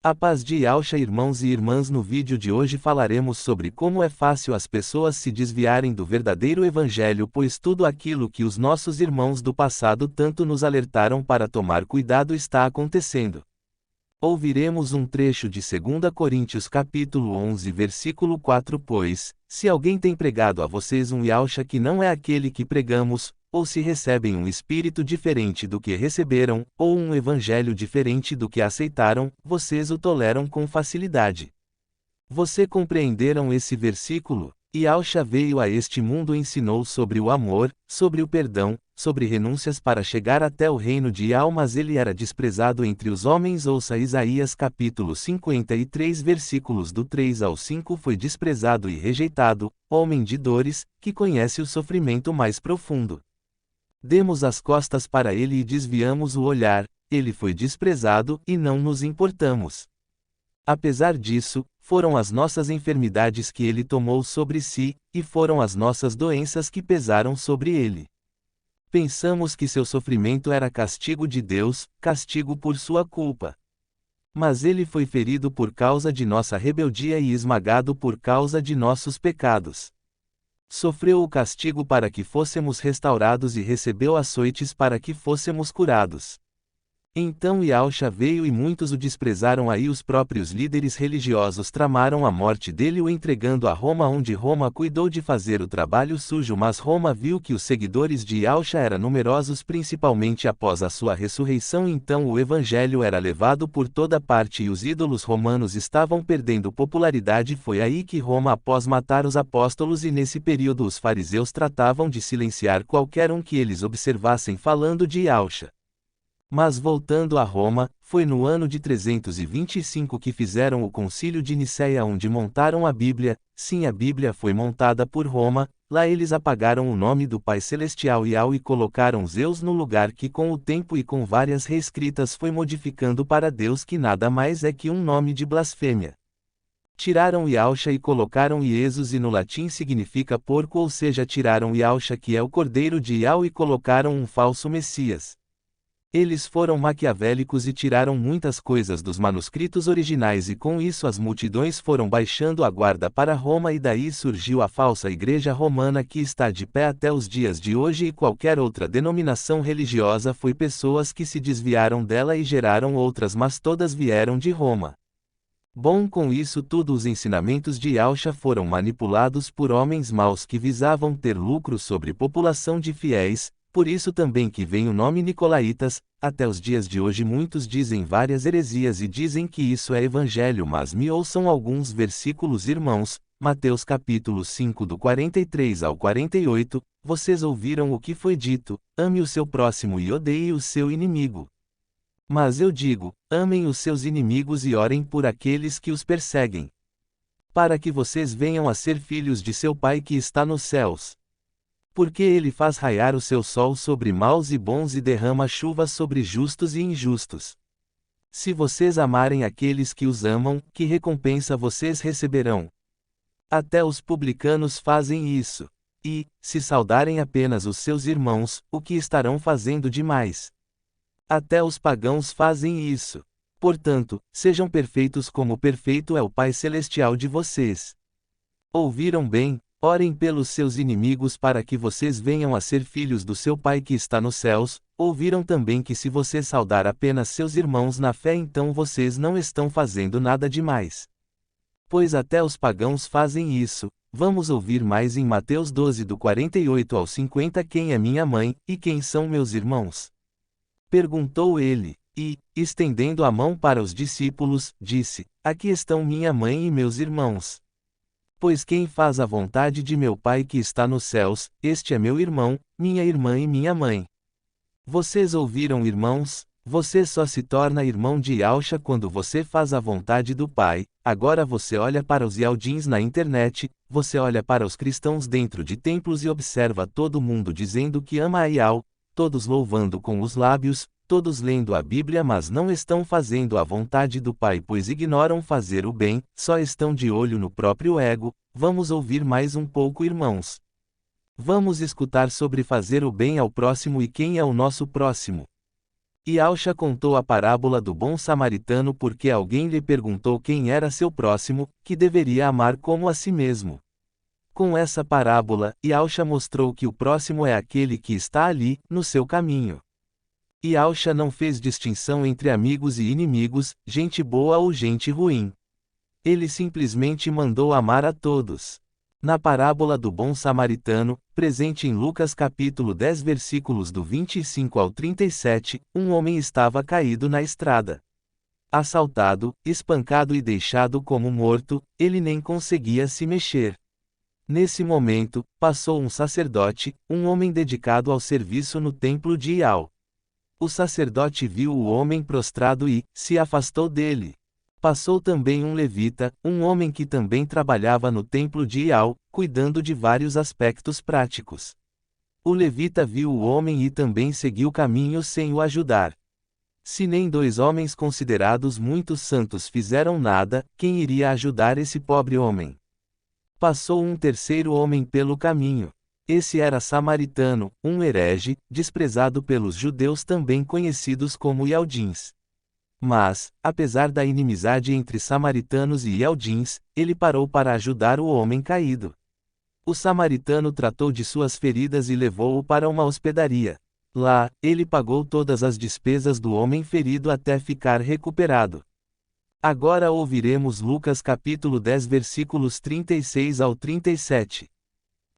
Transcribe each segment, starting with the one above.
A paz de Yahushua, irmãos e irmãs. No vídeo de hoje falaremos sobre como é fácil as pessoas se desviarem do verdadeiro evangelho, pois tudo aquilo que os nossos irmãos do passado tanto nos alertaram para tomar cuidado está acontecendo. Ouviremos um trecho de 2 Coríntios capítulo 11 versículo 4. Pois, se alguém tem pregado a vocês um Yahushua que não é aquele que pregamos, ou se recebem um espírito diferente do que receberam, ou um evangelho diferente do que aceitaram, vocês o toleram com facilidade. Você compreenderam esse versículo? Yahushua veio a este mundo e ensinou sobre o amor, sobre o perdão, sobre renúncias para chegar até o reino de Yahushua, mas ele era desprezado entre os homens. Ouça Isaías capítulo 53 versículos do 3 ao 5. Foi desprezado e rejeitado, homem de dores, que conhece o sofrimento mais profundo. Demos as costas para ele e desviamos o olhar, ele foi desprezado e não nos importamos. Apesar disso, foram as nossas enfermidades que ele tomou sobre si, e foram as nossas doenças que pesaram sobre ele. Pensamos que seu sofrimento era castigo de Deus, castigo por sua culpa. Mas ele foi ferido por causa de nossa rebeldia e esmagado por causa de nossos pecados. Sofreu o castigo para que fôssemos restaurados e recebeu açoites para que fôssemos curados. Então Yahushua veio e muitos o desprezaram. Aí os próprios líderes religiosos tramaram a morte dele, o entregando a Roma, onde Roma cuidou de fazer o trabalho sujo. Mas Roma viu que os seguidores de Yahushua eram numerosos, principalmente após a sua ressurreição. Então o evangelho era levado por toda parte e os ídolos romanos estavam perdendo popularidade. Foi aí que Roma, após matar os apóstolos, e nesse período os fariseus tratavam de silenciar qualquer um que eles observassem falando de Yahushua. Mas voltando a Roma, foi no ano de 325 que fizeram o concílio de Nicéia, onde montaram a Bíblia. Sim, a Bíblia foi montada por Roma. Lá eles apagaram o nome do Pai Celestial Yahuwah e colocaram Zeus no lugar, que com o tempo e com várias reescritas foi modificando para Deus, que nada mais é que um nome de blasfêmia. Tiraram Yahushua e colocaram Iesus, e no latim significa porco, ou seja, tiraram Yahushua, que é o Cordeiro de Yahuwah, e colocaram um falso Messias. Eles foram maquiavélicos e tiraram muitas coisas dos manuscritos originais, e com isso as multidões foram baixando a guarda para Roma, e daí surgiu a falsa igreja romana, que está de pé até os dias de hoje, e qualquer outra denominação religiosa foi pessoas que se desviaram dela e geraram outras, mas todas vieram de Roma. Bom, com isso tudo os ensinamentos de Yahushua foram manipulados por homens maus que visavam ter lucro sobre população de fiéis. Por isso também que vem o nome Nicolaitas. Até os dias de hoje muitos dizem várias heresias e dizem que isso é evangelho, mas me ouçam alguns versículos, irmãos. Mateus capítulo 5 do 43 ao 48, vocês ouviram o que foi dito, ame o seu próximo e odeie o seu inimigo. Mas eu digo, amem os seus inimigos e orem por aqueles que os perseguem, para que vocês venham a ser filhos de seu Pai que está nos céus. Porque ele faz raiar o seu sol sobre maus e bons e derrama chuva sobre justos e injustos. Se vocês amarem aqueles que os amam, que recompensa vocês receberão? Até os publicanos fazem isso. E, se saudarem apenas os seus irmãos, o que estarão fazendo demais? Até os pagãos fazem isso. Portanto, sejam perfeitos como perfeito é o Pai Celestial de vocês. Ouviram bem? Orem pelos seus inimigos para que vocês venham a ser filhos do seu Pai que está nos céus. Ouviram também que se você saudar apenas seus irmãos na fé, então vocês não estão fazendo nada demais. Pois até os pagãos fazem isso. Vamos ouvir mais em Mateus 12 do 48 ao 50. Quem é minha mãe, e quem são meus irmãos? Perguntou ele, e, estendendo a mão para os discípulos, disse, aqui estão minha mãe e meus irmãos. Pois quem faz a vontade de meu Pai que está nos céus, este é meu irmão, minha irmã e minha mãe. Vocês ouviram, irmãos? Você só se torna irmão de Yahushua quando você faz a vontade do Pai. Agora você olha para os Yaudins na internet, você olha para os cristãos dentro de templos e observa todo mundo dizendo que ama a Yahuwah, todos louvando com os lábios, todos lendo a Bíblia, mas não estão fazendo a vontade do Pai, pois ignoram fazer o bem, só estão de olho no próprio ego. Vamos ouvir mais um pouco, irmãos. Vamos escutar sobre fazer o bem ao próximo e quem é o nosso próximo. Yahushua contou a parábola do bom samaritano porque alguém lhe perguntou quem era seu próximo, que deveria amar como a si mesmo. Com essa parábola, Yahushua mostrou que o próximo é aquele que está ali, no seu caminho. Yahushua não fez distinção entre amigos e inimigos, gente boa ou gente ruim. Ele simplesmente mandou amar a todos. Na parábola do bom samaritano, presente em Lucas capítulo 10 versículos do 25 ao 37, um homem estava caído na estrada. Assaltado, espancado e deixado como morto, ele nem conseguia se mexer. Nesse momento, passou um sacerdote, um homem dedicado ao serviço no templo de Iau. O sacerdote viu o homem prostrado e se afastou dele. Passou também um levita, um homem que também trabalhava no templo de Iau, cuidando de vários aspectos práticos. O levita viu o homem e também seguiu o caminho sem o ajudar. Se nem dois homens considerados muito santos fizeram nada, quem iria ajudar esse pobre homem? Passou um terceiro homem pelo caminho. Esse era samaritano, um herege, desprezado pelos judeus também conhecidos como Ialdins. Mas, apesar da inimizade entre samaritanos e Ialdins, ele parou para ajudar o homem caído. O samaritano tratou de suas feridas e levou-o para uma hospedaria. Lá, ele pagou todas as despesas do homem ferido até ficar recuperado. Agora ouviremos Lucas capítulo 10 versículos 36 ao 37.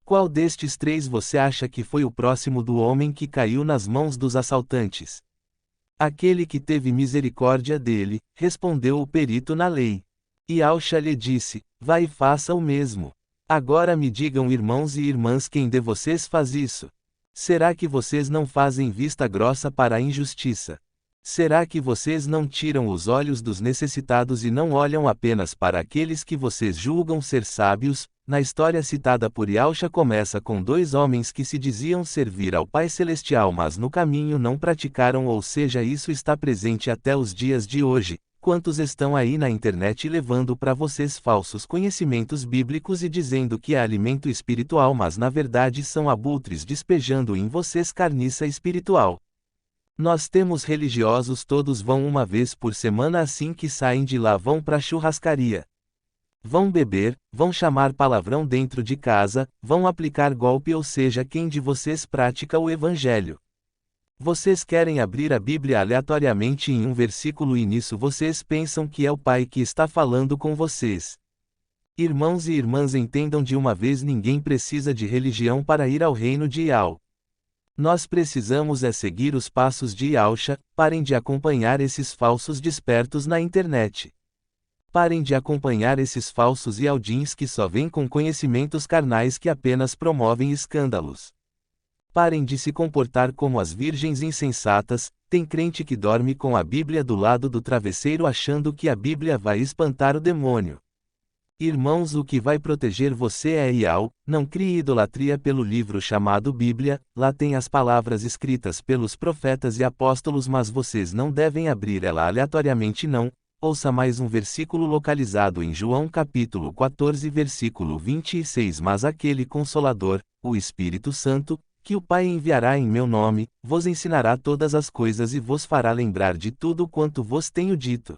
Qual destes três você acha que foi o próximo do homem que caiu nas mãos dos assaltantes? Aquele que teve misericórdia dele, respondeu o perito na lei. Yahushua lhe disse, vá e faça o mesmo. Agora me digam irmãos e irmãs quem de vocês faz isso? Será que vocês não fazem vista grossa para a injustiça? Será que vocês não tiram os olhos dos necessitados e não olham apenas para aqueles que vocês julgam ser sábios? Na história citada por Yahushua começa com dois homens que se diziam servir ao Pai Celestial mas no caminho não praticaram, ou seja, isso está presente até os dias de hoje. Quantos estão aí na internet levando para vocês falsos conhecimentos bíblicos e dizendo que é alimento espiritual mas na verdade são abutres despejando em vocês carniça espiritual? Nós temos religiosos todos vão uma vez por semana assim que saem de lá vão para churrascaria. Vão beber, vão chamar palavrão dentro de casa, vão aplicar golpe, ou seja, quem de vocês pratica o evangelho? Vocês querem abrir a Bíblia aleatoriamente em um versículo e nisso vocês pensam que é o Pai que está falando com vocês. Irmãos e irmãs, entendam de uma vez, ninguém precisa de religião para ir ao reino de Iau. Nós precisamos é seguir os passos de Yahushua. Parem de acompanhar esses falsos despertos na internet. Parem de acompanhar esses falsos Ialdins que só vêm com conhecimentos carnais que apenas promovem escândalos. Parem de se comportar como as virgens insensatas. Tem crente que dorme com a Bíblia do lado do travesseiro achando que a Bíblia vai espantar o demônio. Irmãos, o que vai proteger você é Iau. Não crie idolatria pelo livro chamado Bíblia. Lá tem as palavras escritas pelos profetas e apóstolos, mas vocês não devem abrir ela aleatoriamente não. Ouça mais um versículo localizado em João capítulo 14 versículo 26. Mas aquele Consolador, o Espírito Santo, que o Pai enviará em meu nome, vos ensinará todas as coisas e vos fará lembrar de tudo quanto vos tenho dito.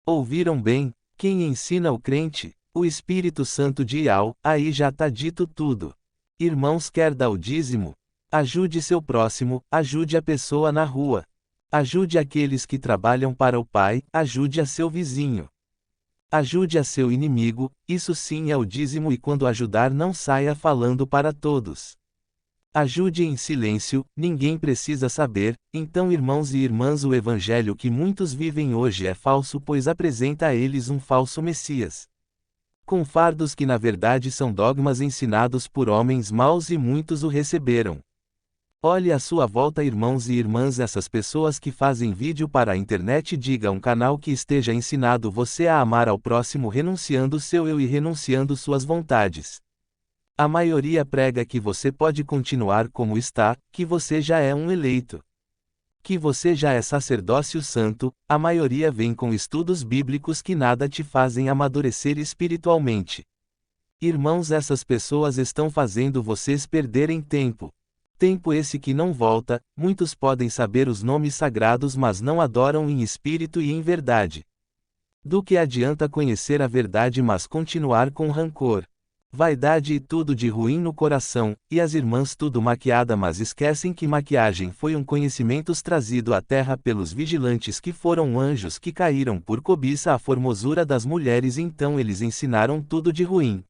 Ouviram bem? Quem ensina o crente? O Espírito Santo de Iau. Aí já tá dito tudo. Irmãos, quer dar o dízimo? Ajude seu próximo, ajude a pessoa na rua. Ajude aqueles que trabalham para o Pai, ajude a seu vizinho. Ajude a seu inimigo, isso sim é o dízimo, e quando ajudar não saia falando para todos. Ajude em silêncio, ninguém precisa saber. Então, irmãos e irmãs, o evangelho que muitos vivem hoje é falso, pois apresenta a eles um falso Messias. Com fardos que na verdade são dogmas ensinados por homens maus e muitos o receberam. Olhe à sua volta, irmãos e irmãs, essas pessoas que fazem vídeo para a internet. Diga um canal que esteja ensinado você a amar ao próximo renunciando seu eu e renunciando suas vontades. A maioria prega que você pode continuar como está, que você já é um eleito, que você já é sacerdócio santo. A maioria vem com estudos bíblicos que nada te fazem amadurecer espiritualmente. Irmãos, essas pessoas estão fazendo vocês perderem tempo. Tempo esse que não volta, muitos podem saber os nomes sagrados mas não adoram em espírito e em verdade. Do que adianta conhecer a verdade mas continuar com rancor? Vaidade e tudo de ruim no coração, e as irmãs tudo maquiada mas esquecem que maquiagem foi um conhecimento trazido à terra pelos vigilantes que foram anjos que caíram por cobiça à formosura das mulheres então eles ensinaram tudo de ruim.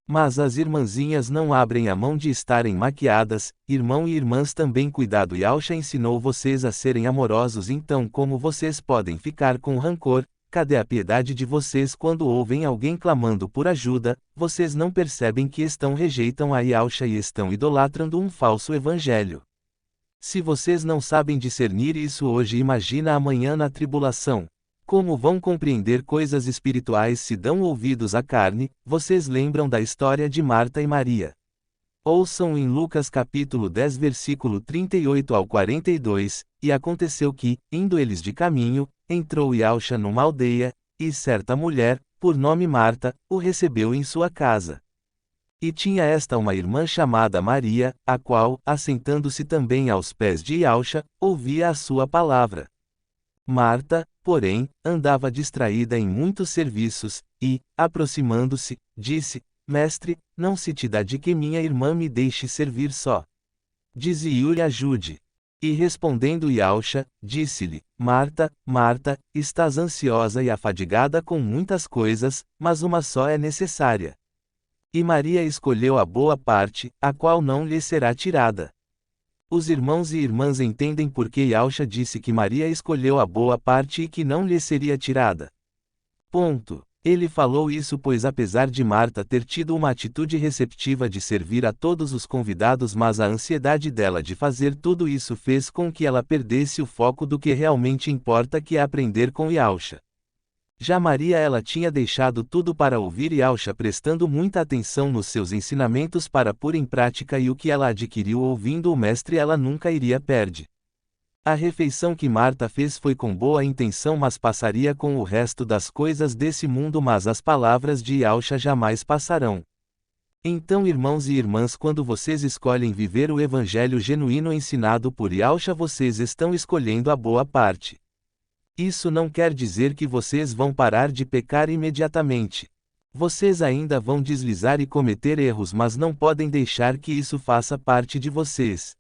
Mas as irmãzinhas não abrem a mão de estarem maquiadas, irmão e irmãs também cuidado e Alxa ensinou vocês a serem amorosos então como vocês podem ficar com rancor? Cadê a piedade de vocês quando ouvem alguém clamando por ajuda? Vocês não percebem que rejeitam a Yalcha e estão idolatrando um falso evangelho. Se vocês não sabem discernir isso hoje, imagina amanhã na tribulação. Como vão compreender coisas espirituais se dão ouvidos à carne? Vocês lembram da história de Marta e Maria? Ouçam em Lucas capítulo 10 versículo 38 ao 42, e aconteceu que, indo eles de caminho, entrou Yalcha numa aldeia, e certa mulher, por nome Marta, o recebeu em sua casa. E tinha esta uma irmã chamada Maria, a qual, assentando-se também aos pés de Yalcha, ouvia a sua palavra. Marta, porém, andava distraída em muitos serviços, e, aproximando-se, disse: Mestre, não se te dá de que minha irmã me deixe servir só. Dize-lhe ajude. E respondendo Yalcha, disse-lhe: Marta, Marta, estás ansiosa e afadigada com muitas coisas, mas uma só é necessária. E Maria escolheu a boa parte, a qual não lhe será tirada. Os irmãos e irmãs entendem por que Yalcha disse que Maria escolheu a boa parte e que não lhe seria tirada. Ponto. Ele falou isso pois apesar de Marta ter tido uma atitude receptiva de servir a todos os convidados mas a ansiedade dela de fazer tudo isso fez com que ela perdesse o foco do que realmente importa que é aprender com Yalcha. Já Maria ela tinha deixado tudo para ouvir Yalcha prestando muita atenção nos seus ensinamentos para pôr em prática e o que ela adquiriu ouvindo o mestre ela nunca iria perder. A refeição que Marta fez foi com boa intenção mas passaria com o resto das coisas desse mundo mas as palavras de Yalcha jamais passarão. Então irmãos e irmãs quando vocês escolhem viver o evangelho genuíno ensinado por Yalcha vocês estão escolhendo a boa parte. Isso não quer dizer que vocês vão parar de pecar imediatamente. Vocês ainda vão deslizar e cometer erros mas não podem deixar que isso faça parte de vocês.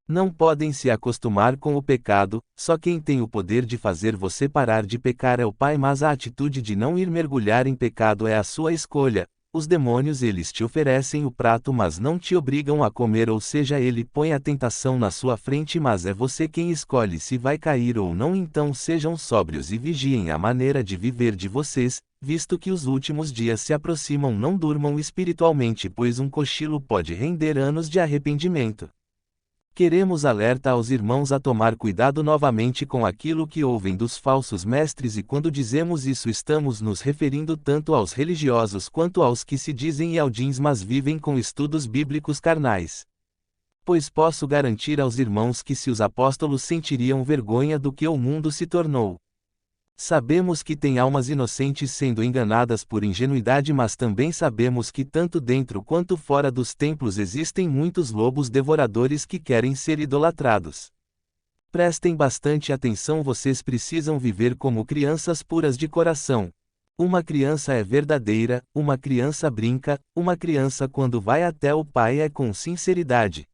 Não podem se acostumar com o pecado, só quem tem o poder de fazer você parar de pecar é o Pai mas a atitude de não ir mergulhar em pecado é a sua escolha. Os demônios eles te oferecem o prato mas não te obrigam a comer ou seja ele põe a tentação na sua frente mas é você quem escolhe se vai cair ou não então sejam sóbrios e vigiem a maneira de viver de vocês, visto que os últimos dias se aproximam não durmam espiritualmente pois um cochilo pode render anos de arrependimento. Queremos alertar aos irmãos a tomar cuidado novamente com aquilo que ouvem dos falsos mestres e quando dizemos isso estamos nos referindo tanto aos religiosos quanto aos que se dizem Yaldins mas vivem com estudos bíblicos carnais. Pois posso garantir aos irmãos que se os apóstolos sentiriam vergonha do que o mundo se tornou. Sabemos que tem almas inocentes sendo enganadas por ingenuidade mas também sabemos que tanto dentro quanto fora dos templos existem muitos lobos devoradores que querem ser idolatrados. Prestem bastante atenção vocês precisam viver como crianças puras de coração. Uma criança é verdadeira, uma criança brinca, uma criança quando vai até o pai é com sinceridade.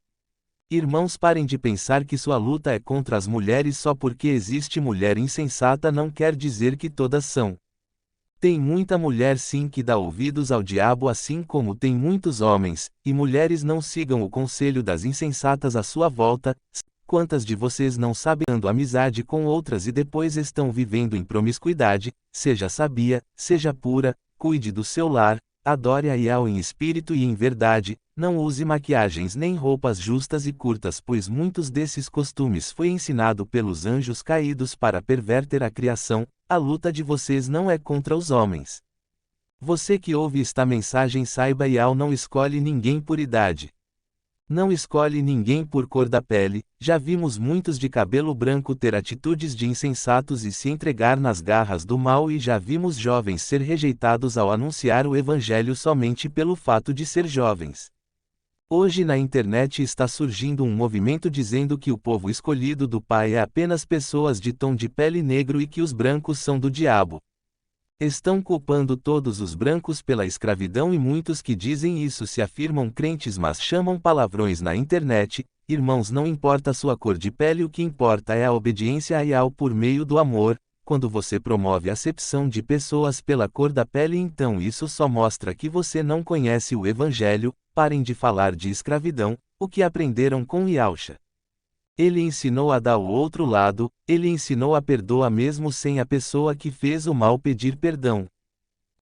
Irmãos parem de pensar que sua luta é contra as mulheres só porque existe mulher insensata não quer dizer que todas são. Tem muita mulher sim que dá ouvidos ao diabo assim como tem muitos homens, e mulheres não sigam o conselho das insensatas à sua volta. Quantas de vocês não sabem dando amizade com outras e depois estão vivendo em promiscuidade? Seja sabia, seja pura, cuide do seu lar, adore a Yahweh em espírito e em verdade, não use maquiagens nem roupas justas e curtas pois muitos desses costumes foi ensinado pelos anjos caídos para perverter a criação, a luta de vocês não é contra os homens. Você que ouve esta mensagem saiba Yahweh não escolhe ninguém por idade. Não escolhe ninguém por cor da pele, já vimos muitos de cabelo branco ter atitudes de insensatos e se entregar nas garras do mal e já vimos jovens ser rejeitados ao anunciar o evangelho somente pelo fato de ser jovens. Hoje na internet está surgindo um movimento dizendo que o povo escolhido do Pai é apenas pessoas de tom de pele negro e que os brancos são do diabo. Estão culpando todos os brancos pela escravidão e muitos que dizem isso se afirmam crentes mas chamam palavrões na internet. Irmãos, não importa a sua cor de pele, o que importa é a obediência a Yahweh por meio do amor. Quando você promove a acepção de pessoas pela cor da pele, então isso só mostra que você não conhece o Evangelho. Parem de falar de escravidão, o que aprenderam com Yahushua. Ele ensinou a dar o outro lado, ele ensinou a perdoar mesmo sem a pessoa que fez o mal pedir perdão.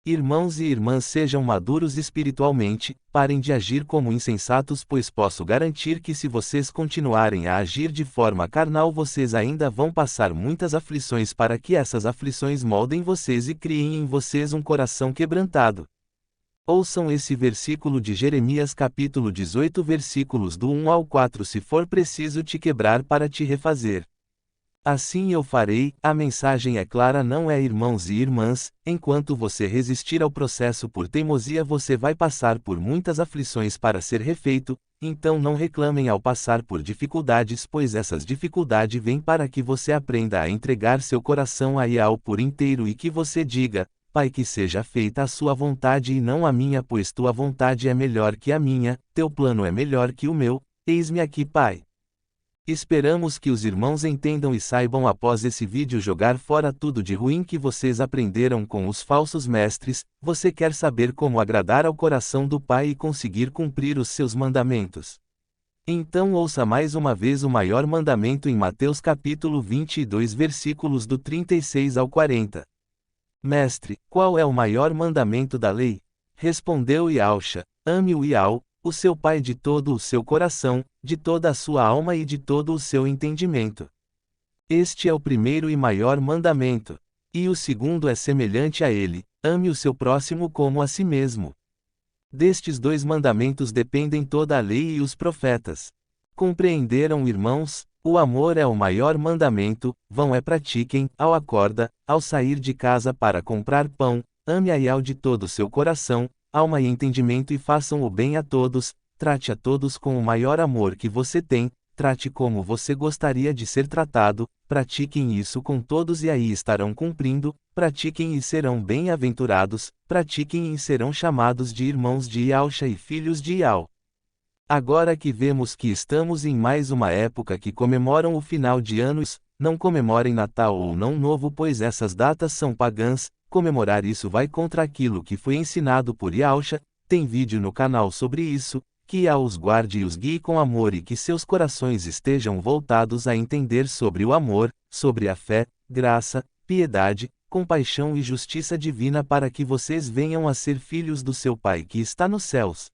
Irmãos e irmãs, sejam maduros espiritualmente, parem de agir como insensatos, pois posso garantir que se vocês continuarem a agir de forma carnal, vocês ainda vão passar muitas aflições para que essas aflições moldem vocês e criem em vocês um coração quebrantado. Ouçam esse versículo de Jeremias capítulo 18 versículos do 1 ao 4 se for preciso te quebrar para te refazer. Assim eu farei. A mensagem é clara, não é, irmãos e irmãs, enquanto você resistir ao processo por teimosia você vai passar por muitas aflições para ser refeito, então não reclamem ao passar por dificuldades, pois essas dificuldades vêm para que você aprenda a entregar seu coração a Yahweh por inteiro e que você diga: Pai, que seja feita a sua vontade e não a minha, pois tua vontade é melhor que a minha, teu plano é melhor que o meu, eis-me aqui, Pai. Esperamos que os irmãos entendam e saibam após esse vídeo jogar fora tudo de ruim que vocês aprenderam com os falsos mestres. Você quer saber como agradar ao coração do Pai e conseguir cumprir os seus mandamentos? Então ouça mais uma vez o maior mandamento em Mateus capítulo 22 versículos do 36 ao 40. Mestre, qual é o maior mandamento da lei? Respondeu Yahushua: ame o Yahweh, o seu Pai, de todo o seu coração, de toda a sua alma e de todo o seu entendimento. Este é o primeiro e maior mandamento. E o segundo é semelhante a ele: ame o seu próximo como a si mesmo. Destes dois mandamentos dependem toda a lei e os profetas. Compreenderam, irmãos? O amor é o maior mandamento. Vão e pratiquem, ao acorda, ao sair de casa para comprar pão, ame a Yahweh de todo o seu coração, alma e entendimento e façam o bem a todos, trate a todos com o maior amor que você tem, trate como você gostaria de ser tratado, pratiquem isso com todos e aí estarão cumprindo, pratiquem e serão bem-aventurados, pratiquem e serão chamados de irmãos de Yahushua e filhos de Yahweh. Agora que vemos que estamos em mais uma época que comemoram o final de anos, não comemorem Natal ou Não Novo, pois essas datas são pagãs. Comemorar isso vai contra aquilo que foi ensinado por Yahushua. Tem vídeo no canal sobre isso. Que Yahweh os guarde e os guie com amor e que seus corações estejam voltados a entender sobre o amor, sobre a fé, graça, piedade, compaixão e justiça divina para que vocês venham a ser filhos do seu Pai que está nos céus.